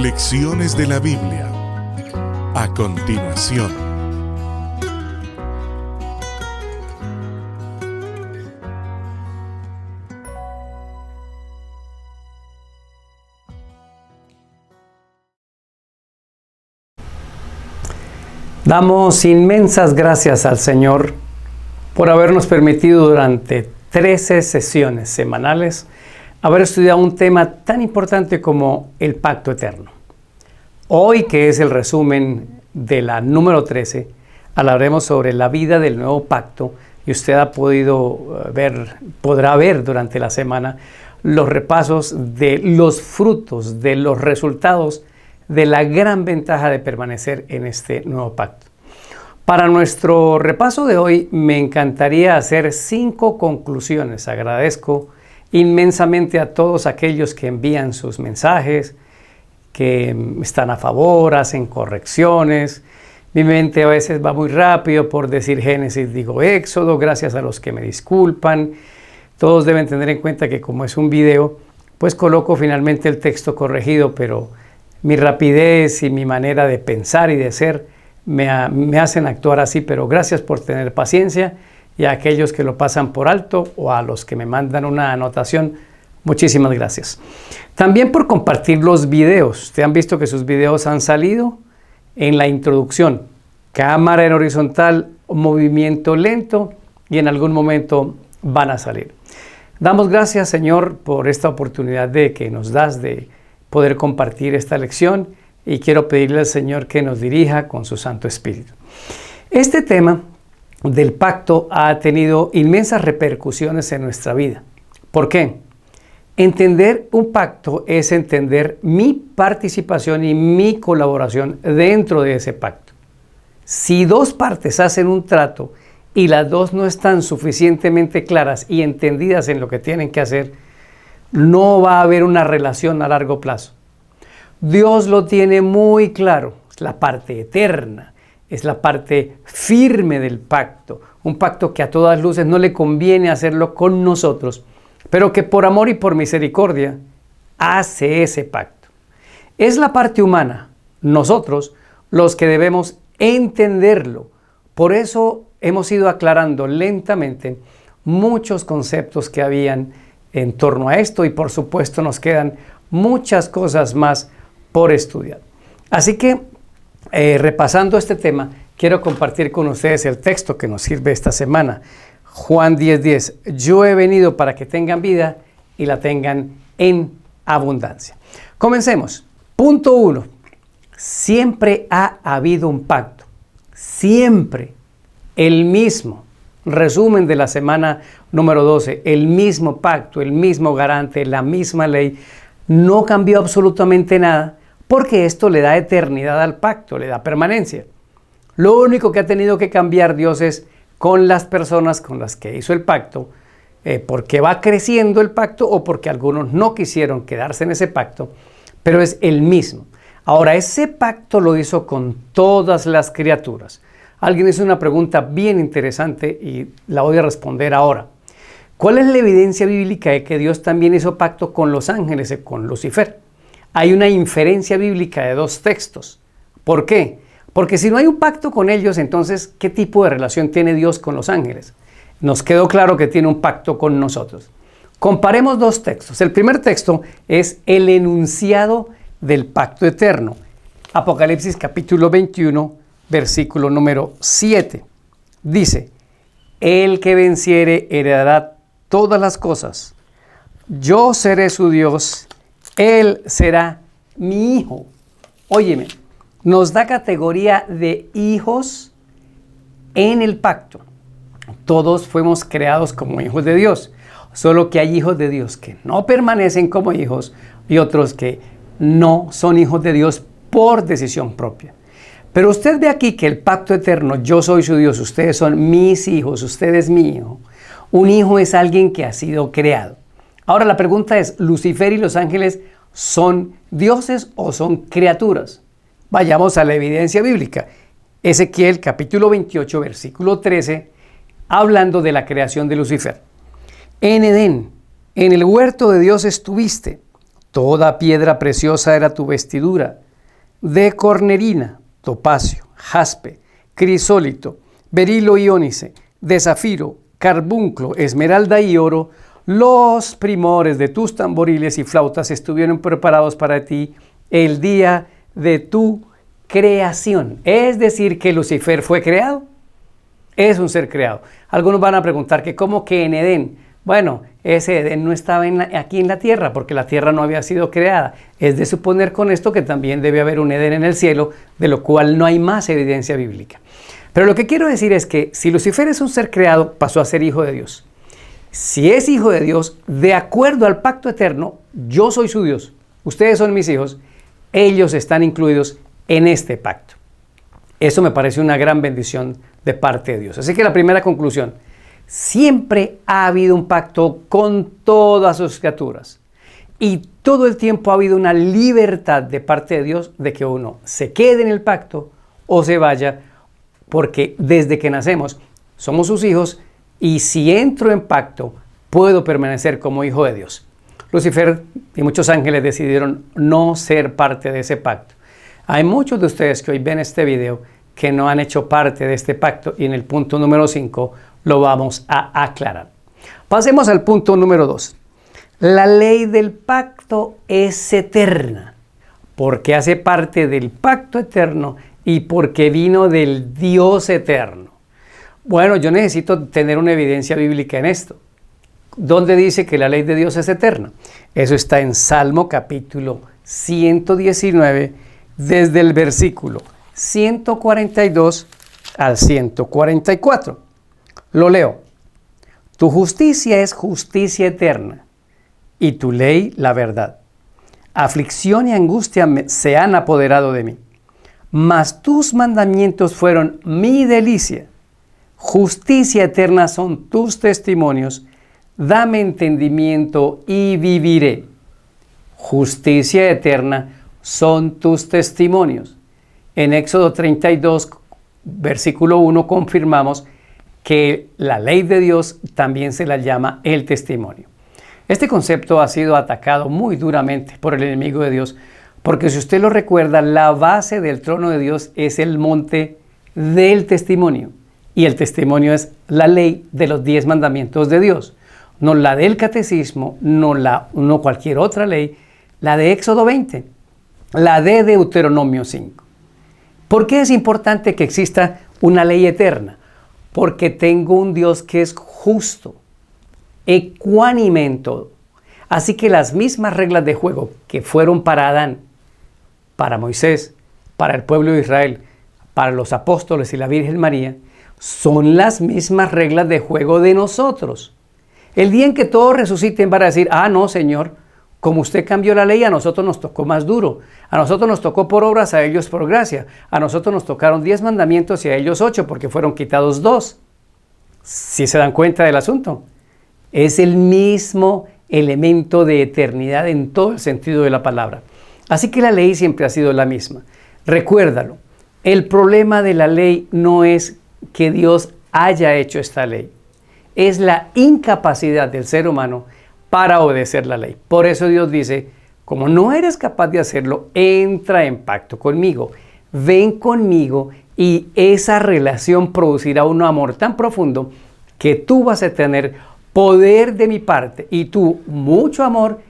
Lecciones de la Biblia. A continuación. Damos inmensas gracias al Señor por habernos permitido durante 13 sesiones semanales haber estudiado un tema tan importante como el pacto eterno. Hoy, que es el resumen de la número 13, hablaremos sobre la vida del nuevo pacto y usted podrá ver durante la semana los repasos de los frutos, de los resultados de la gran ventaja de permanecer en este nuevo pacto. Para nuestro repaso de hoy me encantaría hacer 5 conclusiones. Agradezco inmensamente a todos aquellos que envían sus mensajes, que están a favor, hacen correcciones. Mi mente a veces va muy rápido, por decir Génesis digo Éxodo, gracias a los que me disculpan. Todos deben tener en cuenta que como es un video, pues coloco finalmente el texto corregido, pero mi rapidez y mi manera de pensar y de ser me hacen actuar así, pero gracias por tener paciencia, y a aquellos que lo pasan por alto o a los que me mandan una anotación, muchísimas gracias. También por compartir los videos. Ustedes han visto que sus videos han salido en la introducción, cámara en horizontal, movimiento lento, y en algún momento van a salir. Damos gracias, Señor, por esta oportunidad que nos das de poder compartir esta lección, y quiero pedirle al Señor que nos dirija con su Santo Espíritu. Este tema del pacto ha tenido inmensas repercusiones en nuestra vida. ¿Por qué? Entender un pacto es entender mi participación y mi colaboración dentro de ese pacto. Si dos partes hacen un trato y las dos no están suficientemente claras y entendidas en lo que tienen que hacer, no va a haber una relación a largo plazo. Dios lo tiene muy claro, es la parte eterna, es la parte firme del pacto, un pacto que a todas luces no le conviene hacerlo con nosotros, pero que por amor y por misericordia hace ese pacto. Es la parte humana, nosotros, los que debemos entenderlo. Por eso hemos ido aclarando lentamente muchos conceptos que habían en torno a esto, y por supuesto nos quedan muchas cosas más por estudiar. Así que repasando este tema, quiero compartir con ustedes el texto que nos sirve esta semana. Juan 10:10. Yo he venido para que tengan vida y la tengan en abundancia. Comencemos. Punto 1. Siempre ha habido un pacto. Siempre. El mismo. Resumen de la semana número 12. El mismo pacto, el mismo garante, la misma ley. No cambió absolutamente nada, porque esto le da eternidad al pacto, le da permanencia. Lo único que ha tenido que cambiar Dios es con las personas con las que hizo el pacto, porque va creciendo el pacto o porque algunos no quisieron quedarse en ese pacto, pero es el mismo. Ahora, ese pacto lo hizo con todas las criaturas. Alguien hizo una pregunta bien interesante y la voy a responder ahora. ¿Cuál es la evidencia bíblica de que Dios también hizo pacto con los ángeles y con Lucifer? Hay una inferencia bíblica de 2 textos. ¿Por qué? Porque si no hay un pacto con ellos, entonces, ¿qué tipo de relación tiene Dios con los ángeles? Nos quedó claro que tiene un pacto con nosotros. Comparemos 2 textos. El primer texto es el enunciado del pacto eterno. Apocalipsis capítulo 21, versículo número 7. Dice, el que venciere heredará todas las cosas. Yo seré su Dios, él será mi hijo. Óyeme, nos da categoría de hijos en el pacto. Todos fuimos creados como hijos de Dios, solo que hay hijos de Dios que no permanecen como hijos y otros que no son hijos de Dios por decisión propia. Pero usted ve aquí que el pacto eterno, yo soy su Dios, ustedes son mis hijos, usted es mi hijo. Un hijo es alguien que ha sido creado. Ahora la pregunta es, ¿Lucifer y los ángeles son dioses o son criaturas? Vayamos a la evidencia bíblica. Ezequiel capítulo 28, versículo 13, hablando de la creación de Lucifer. En Edén, en el huerto de Dios estuviste. Toda piedra preciosa era tu vestidura, de cornerina, topacio, jaspe, crisólito, berilo y ónice, de zafiro, carbunclo, esmeralda y oro. Los primores de tus tamboriles y flautas estuvieron preparados para ti el día de tu creación. Es decir, que Lucifer fue creado. Es un ser creado. Algunos van a preguntar que ¿cómo que en Edén? Bueno, ese Edén no estaba aquí en la tierra porque la tierra no había sido creada. Es de suponer con esto que también debe haber un Edén en el cielo, de lo cual no hay más evidencia bíblica. Pero lo que quiero decir es que si Lucifer es un ser creado, pasó a ser hijo de Dios. Si es hijo de Dios, de acuerdo al pacto eterno, yo soy su Dios, ustedes son mis hijos, ellos están incluidos en este pacto. Eso me parece una gran bendición de parte de Dios. Así que la primera conclusión, siempre ha habido un pacto con todas sus criaturas y todo el tiempo ha habido una libertad de parte de Dios de que uno se quede en el pacto o se vaya, porque desde que nacemos somos sus hijos y si entro en pacto puedo permanecer como hijo de Dios. Lucifer y muchos ángeles decidieron no ser parte de ese pacto. Hay muchos de ustedes que hoy ven este video que no han hecho parte de este pacto y en el punto número 5 lo vamos a aclarar. Pasemos al punto número 2. La ley del pacto es eterna porque hace parte del pacto eterno y porque vino del Dios eterno. Bueno, yo necesito tener una evidencia bíblica en esto. ¿Dónde dice que la ley de Dios es eterna? Eso está en Salmo capítulo 119, desde el versículo 142 al 144. Lo leo. Tu justicia es justicia eterna y tu ley la verdad. Aflicción y angustia se han apoderado de mí, mas tus mandamientos fueron mi delicia. Justicia eterna son tus testimonios, dame entendimiento y viviré. Justicia eterna son tus testimonios. En Éxodo 32, versículo 1, confirmamos que la ley de Dios también se la llama el testimonio. Este concepto ha sido atacado muy duramente por el enemigo de Dios, porque si usted lo recuerda, la base del trono de Dios es el monte del testimonio. Y el testimonio es la ley de los 10 mandamientos de Dios. No la del catecismo, no cualquier otra ley, la de Éxodo 20, la de Deuteronomio 5. ¿Por qué es importante que exista una ley eterna? Porque tengo un Dios que es justo, ecuánime en todo. Así que las mismas reglas de juego que fueron para Adán, para Moisés, para el pueblo de Israel, para los apóstoles y la Virgen María, son las mismas reglas de juego de nosotros. El día en que todos resuciten van a decir, no, Señor, como usted cambió la ley, a nosotros nos tocó más duro. A nosotros nos tocó por obras, a ellos por gracia. A nosotros nos tocaron 10 mandamientos y a ellos 8 porque fueron quitados 2. ¿Sí se dan cuenta del asunto? Es el mismo elemento de eternidad en todo el sentido de la palabra. Así que la ley siempre ha sido la misma. Recuérdalo, el problema de la ley no es que Dios haya hecho esta ley. Es la incapacidad del ser humano para obedecer la ley. Por eso Dios dice, como no eres capaz de hacerlo, entra en pacto conmigo. Ven conmigo y esa relación producirá un amor tan profundo que tú vas a tener poder de mi parte y tú mucho amor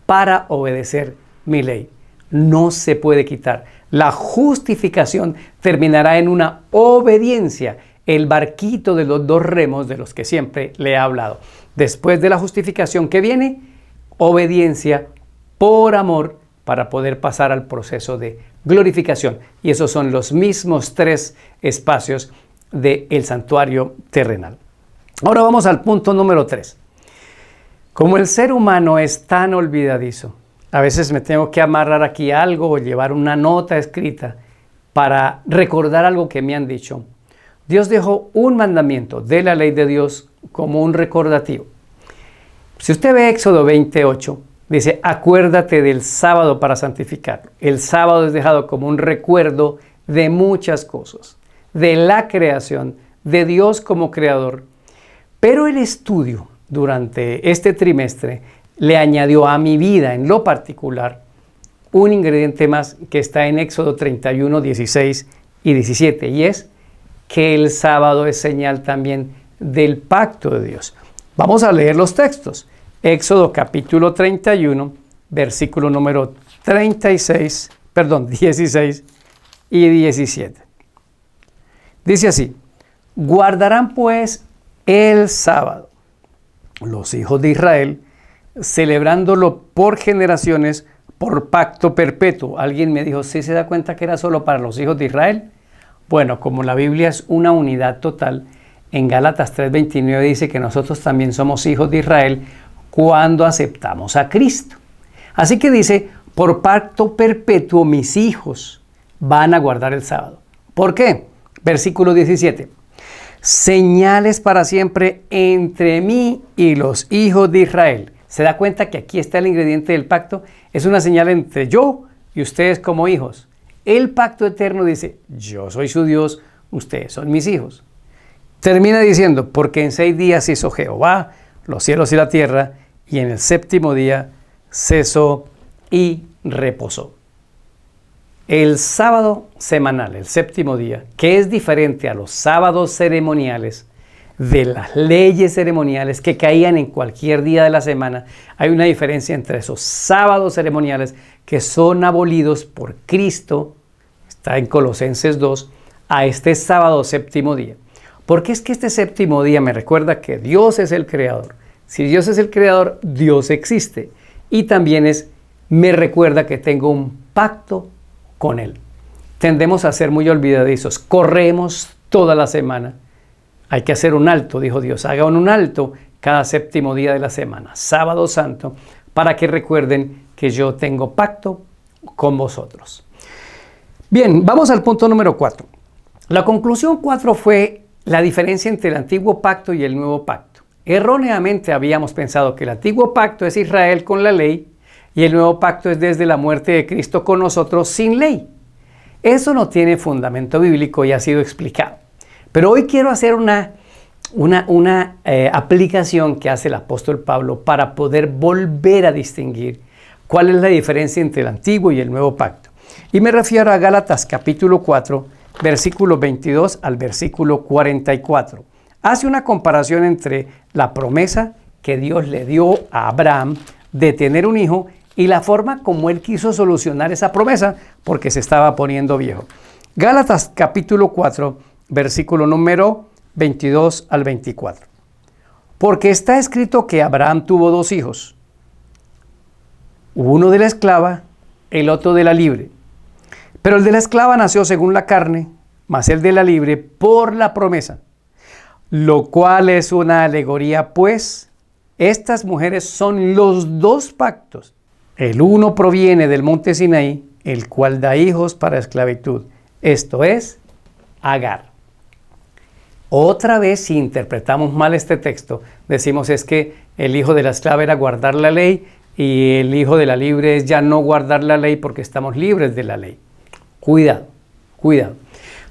para obedecer mi ley. No se puede quitar. La justificación terminará en una obediencia, el barquito de los 2 remos de los que siempre le he hablado. Después de la justificación que viene, obediencia por amor para poder pasar al proceso de glorificación. Y esos son los mismos 3 espacios del santuario terrenal. Ahora vamos al punto número 3. Como el ser humano es tan olvidadizo, a veces me tengo que amarrar aquí algo o llevar una nota escrita para recordar algo que me han dicho. Dios dejó un mandamiento de la ley de Dios como un recordativo. Si usted ve Éxodo 28, dice, acuérdate del sábado para santificarlo. El sábado es dejado como un recuerdo de muchas cosas, de la creación, de Dios como creador. Pero el estudio durante este trimestre le añadió a mi vida en lo particular un ingrediente más que está en Éxodo 31, 16 y 17, y es que el sábado es señal también del pacto de Dios. Vamos a leer los textos. Éxodo capítulo 31, versículo número 16 y 17. Dice así: guardarán pues el sábado los hijos de Israel, celebrándolo por generaciones, por pacto perpetuo. Alguien me dijo, ¿sí se da cuenta que era solo para los hijos de Israel? Bueno, como la Biblia es una unidad total, en Gálatas 3:29 dice que nosotros también somos hijos de Israel cuando aceptamos a Cristo. Así que dice, por pacto perpetuo mis hijos van a guardar el sábado. ¿Por qué? Versículo 17. Señales para siempre entre mí y los hijos de Israel. ¿Se da cuenta que aquí está el ingrediente del pacto? Es una señal entre yo y ustedes como hijos. El pacto eterno dice, yo soy su Dios, ustedes son mis hijos. Termina diciendo, porque en 6 días hizo Jehová los cielos y la tierra, y en el 7º día cesó y reposó. El sábado semanal, el 7º día, que es diferente a los sábados ceremoniales, de las leyes ceremoniales que caían en cualquier día de la semana, hay una diferencia entre esos sábados ceremoniales que son abolidos por Cristo, está en Colosenses 2, a este sábado 7º día. Porque es que este 7º día me recuerda que Dios es el creador. Si Dios es el creador, Dios existe. Y también me recuerda que tengo un pacto con Él. Tendemos a ser muy olvidadizos. Corremos toda la semana. Hay que hacer un alto, dijo Dios. Hagan un alto cada 7º día de la semana, sábado santo, para que recuerden que yo tengo pacto con vosotros. Bien, vamos al punto número 4. La conclusión 4 fue la diferencia entre el antiguo pacto y el nuevo pacto. Erróneamente habíamos pensado que el antiguo pacto es Israel con la ley y el nuevo pacto es desde la muerte de Cristo con nosotros sin ley. Eso no tiene fundamento bíblico y ha sido explicado. Pero hoy quiero hacer una aplicación que hace el apóstol Pablo para poder volver a distinguir cuál es la diferencia entre el antiguo y el nuevo pacto. Y me refiero a Gálatas capítulo 4, versículo 22 al versículo 44. Hace una comparación entre la promesa que Dios le dio a Abraham de tener un hijo y la forma como él quiso solucionar esa promesa porque se estaba poniendo viejo. Gálatas capítulo 4, versículo número 22 al 24. Porque está escrito que Abraham tuvo 2 hijos, uno de la esclava, el otro de la libre. Pero el de la esclava nació según la carne, mas el de la libre por la promesa. Lo cual es una alegoría, pues estas mujeres son los 2 pactos. El uno proviene del monte Sinaí, el cual da hijos para esclavitud. Esto es Agar. Otra vez, si interpretamos mal este texto, decimos es que el hijo de la esclava era guardar la ley y el hijo de la libre es ya no guardar la ley porque estamos libres de la ley. Cuidado, cuidado.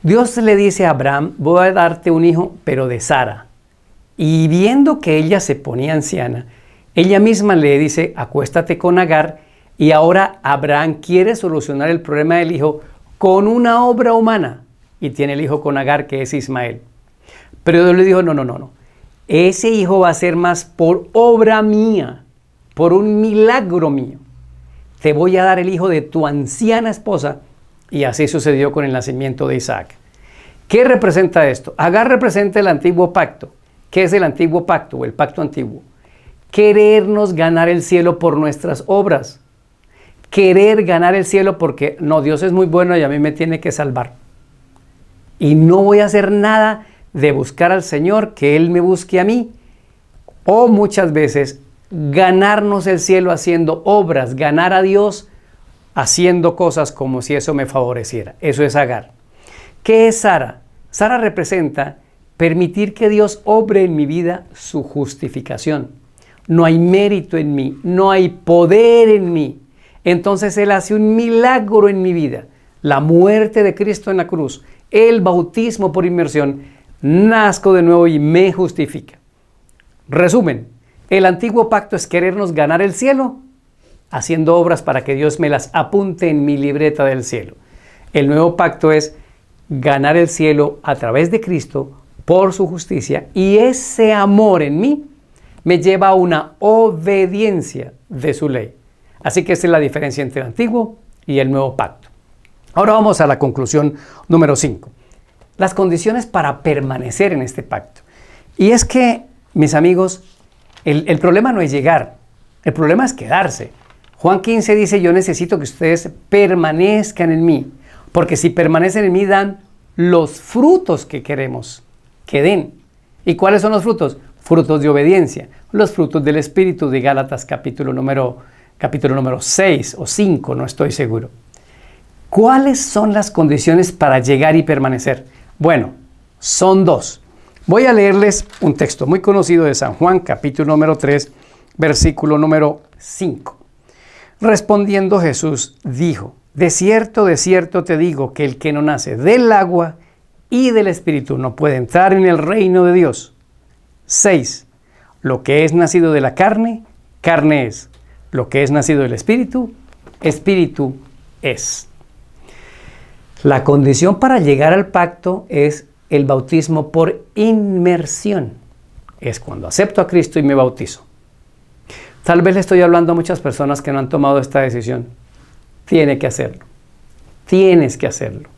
Dios le dice a Abraham, voy a darte un hijo, pero de Sara. Y viendo que ella se ponía anciana, ella misma le dice, acuéstate con Agar, y ahora Abraham quiere solucionar el problema del hijo con una obra humana, y tiene el hijo con Agar, que es Ismael. Pero Dios le dijo, no. Ese hijo va a ser más por obra mía, por un milagro mío. Te voy a dar el hijo de tu anciana esposa. Y así sucedió con el nacimiento de Isaac. ¿Qué representa esto? Agar representa el antiguo pacto. ¿Qué es el antiguo pacto o el pacto antiguo? Querernos ganar el cielo por nuestras obras. Querer ganar el cielo porque no, Dios es muy bueno y a mí me tiene que salvar. Y no voy a hacer nada de buscar al Señor, que Él me busque a mí. O muchas veces ganarnos el cielo haciendo obras, ganar a Dios haciendo cosas como si eso me favoreciera. Eso es Agar. ¿Qué es Sara? Sara representa permitir que Dios obre en mi vida su justificación. No hay mérito en mí, no hay poder en mí. Entonces Él hace un milagro en mi vida. La muerte de Cristo en la cruz, el bautismo por inmersión, nazco de nuevo y me justifica. Resumen, El antiguo pacto es querernos ganar el cielo, haciendo obras para que Dios me las apunte en mi libreta del cielo. El nuevo pacto es ganar el cielo a través de Cristo por su justicia, y ese amor en mí me lleva a una obediencia de su ley. Así que esa es la diferencia entre el antiguo y el nuevo pacto. Ahora vamos a la conclusión número 5. Las condiciones para permanecer en este pacto. Y es que, mis amigos, el problema no es llegar, el problema es quedarse. Juan 15 dice, yo necesito que ustedes permanezcan en mí, porque si permanecen en mí dan los frutos que queremos que den. ¿Y cuáles son los frutos? Frutos de obediencia, los frutos del Espíritu de Gálatas capítulo número 6 o 5, no estoy seguro. ¿Cuáles son las condiciones para llegar y permanecer? Bueno, son 2. Voy a leerles un texto muy conocido de San Juan, capítulo número 3, versículo número 5. Respondiendo Jesús dijo, de cierto te digo que el que no nace del agua y del Espíritu no puede entrar en el reino de Dios. 6. Lo que es nacido de la carne, carne es. Lo que es nacido del Espíritu, Espíritu es. La condición para llegar al pacto es el bautismo por inmersión. Es cuando acepto a Cristo y me bautizo. Tal vez le estoy hablando a muchas personas que no han tomado esta decisión. Tiene que hacerlo. Tienes que hacerlo.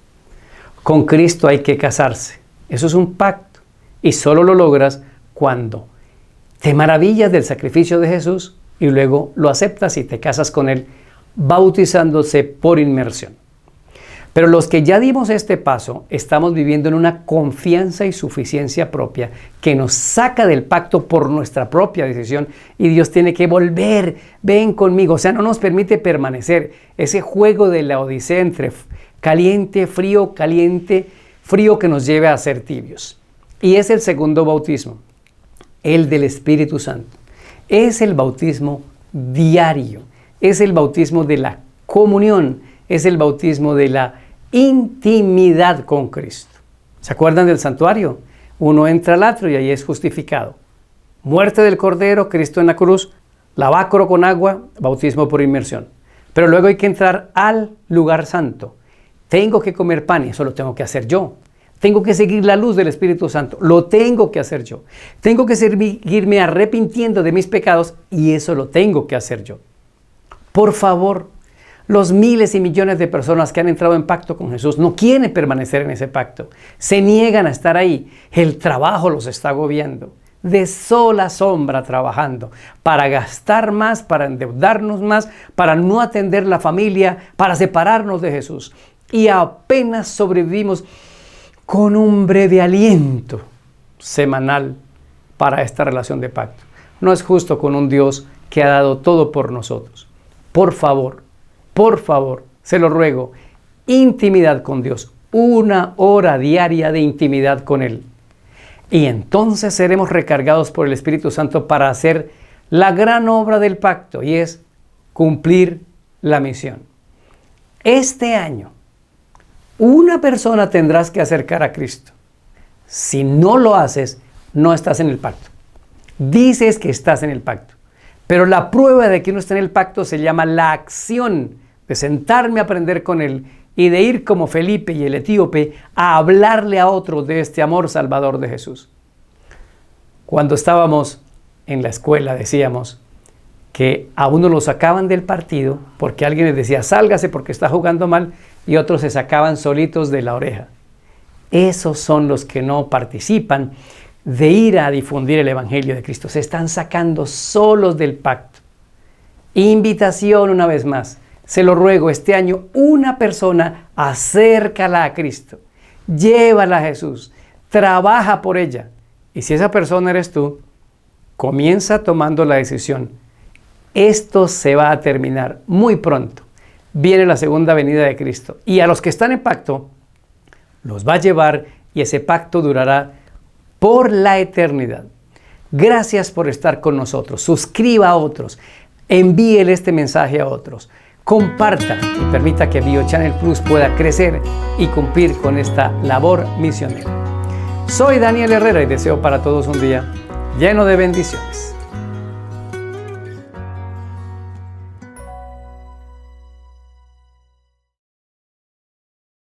Con Cristo hay que casarse. Eso es un pacto. Y solo lo logras cuando te maravillas del sacrificio de Jesús y luego lo aceptas y te casas con Él, bautizándose por inmersión. Pero los que ya dimos este paso, estamos viviendo en una confianza y suficiencia propia que nos saca del pacto por nuestra propia decisión, y Dios tiene que volver, ven conmigo, o sea, no nos permite permanecer. Ese juego de la odisea entre caliente, frío que nos lleve a ser tibios. Y es el segundo bautismo, el del Espíritu Santo. Es el bautismo diario, es el bautismo de la comunión, es el bautismo de la intimidad con Cristo. ¿Se acuerdan del santuario? Uno entra al atrio y ahí es justificado. Muerte del Cordero, Cristo en la cruz, lavacro con agua, bautismo por inmersión. Pero luego hay que entrar al lugar santo. Tengo que comer pan y eso lo tengo que hacer yo. Tengo que seguir la luz del Espíritu Santo, lo tengo que hacer yo. Tengo que seguirme arrepintiendo de mis pecados y eso lo tengo que hacer yo. Por favor, los miles y millones de personas que han entrado en pacto con Jesús no quieren permanecer en ese pacto. Se niegan a estar ahí. El trabajo los está agobiando. De sola sombra trabajando. Para gastar más, para endeudarnos más, para no atender la familia, para separarnos de Jesús. Y apenas sobrevivimos con un breve aliento semanal para esta relación de pacto. No es justo con un Dios que ha dado todo por nosotros. Por favor, se lo ruego, intimidad con Dios, 1 hora diaria de intimidad con Él. Y entonces seremos recargados por el Espíritu Santo para hacer la gran obra del pacto, y es cumplir la misión. Este año, una persona tendrás que acercar a Cristo. Si no lo haces, no estás en el pacto. Dices que estás en el pacto. Pero la prueba de que uno está en el pacto se llama la acción de sentarme a aprender con Él y de ir como Felipe y el etíope a hablarle a otro de este amor salvador de Jesús. Cuando estábamos en la escuela decíamos que a uno lo sacaban del partido porque alguien les decía sálgase porque está jugando mal y otros se sacaban solitos de la oreja. Esos son los que no participan de ir a difundir el Evangelio de Cristo. Se están sacando solos del pacto. Invitación una vez más. Se lo ruego, este año una persona, acércala a Cristo. Llévala a Jesús. Trabaja por ella. Y si esa persona eres tú, comienza tomando la decisión. Esto se va a terminar muy pronto. Viene la segunda venida de Cristo. Y a los que están en pacto, los va a llevar y ese pacto durará por la eternidad. Gracias por estar con nosotros. Suscriba a otros. Envíele este mensaje a otros. Comparta y permita que BioChannel Plus pueda crecer y cumplir con esta labor misionera. Soy Daniel Herrera y deseo para todos un día lleno de bendiciones.